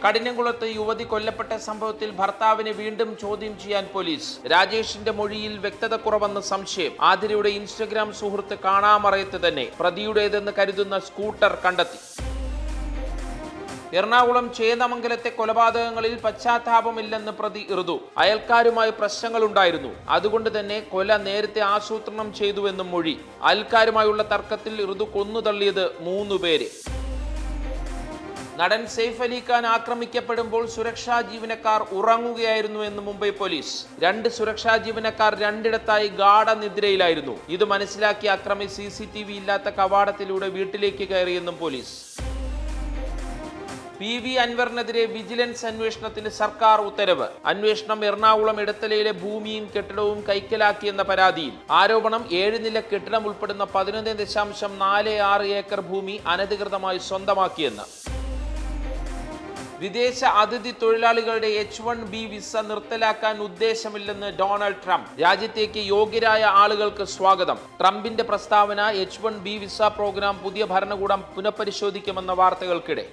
കഠിനംകുളത്ത് യുവതി കൊല്ലപ്പെട്ട സംഭവത്തിൽ ഭർത്താവിനെ വീണ്ടും ചോദ്യം ചെയ്യാൻ പോലീസ്. രാജേഷിന്റെ മൊഴിയിൽ വ്യക്തതക്കുറവെന്ന് സംശയം. ആതിരയുടെ ഇൻസ്റ്റഗ്രാം സുഹൃത്ത് കാണാമറയത്ത് തന്നെ പ്രതിയുടേതെന്ന് കരുതുന്ന സ്കൂട്ടർ കണ്ടെത്തി. എറണാകുളം ചേന്ദമംഗലത്തെ കൊലപാതകങ്ങളിൽ പശ്ചാത്താപമില്ലെന്ന് പ്രതി ഋതു. അയൽക്കാരുമായി പ്രശ്നങ്ങളുണ്ടായിരുന്നു, അതുകൊണ്ട് തന്നെ കൊല നേരത്തെ ആസൂത്രണം ചെയ്തുവെന്നും മൊഴി. അയൽക്കാരുമായുള്ള തർക്കത്തിൽ ഋതു കൊന്നുതള്ളിയത് 3 പേരെ. നടൻ സെയ്ഫ് അലി ഖാൻ ആക്രമിക്കപ്പെടുമ്പോൾ സുരക്ഷാ ജീവനക്കാർ ഉറങ്ങുകയായിരുന്നു എന്ന് മുംബൈ പോലീസ്. 2 സുരക്ഷാ ജീവനക്കാർ 2ഇടത്തായി ഗാഢനിദ്രയിലായിരുന്നു. ഇത് മനസ്സിലാക്കിയ അക്രമി CCTV ഇല്ലാത്ത കവാടത്തിലൂടെ വീട്ടിലേക്ക് കയറിയെന്നും പോലീസ്. PV അൻവറിനെതിരെ വിജിലൻസ് അന്വേഷണത്തിന് സർക്കാർ ഉത്തരവ്. അന്വേഷണം എറണാകുളം ഇടത്തലയിലെ ഭൂമിയും കെട്ടിടവും കൈക്കലാക്കിയെന്ന പരാതിയിൽ. ആരോപണം 7 നില കെട്ടിടം ഉൾപ്പെടുന്ന 11.46 ഏക്കർ ഭൂമി അനധികൃതമായി സ്വന്തമാക്കിയെന്ന്. വിദേശ അതിഥി തൊഴിലാളികളുടെ H1B വിസ നിർത്തലാക്കാൻ ഉദ്ദേശമില്ലെന്ന് ഡൊണാൾഡ് ട്രംപ്. രാജ്യത്തേക്ക് യോഗ്യരായ ആളുകൾക്ക് സ്വാഗതം. ട്രംപിന്റെ പ്രസ്താവന H1B വിസ പ്രോഗ്രാം പുതിയ ഭരണകൂടം പുനഃപരിശോധിക്കുമെന്ന വാർത്തകൾക്കിടെ.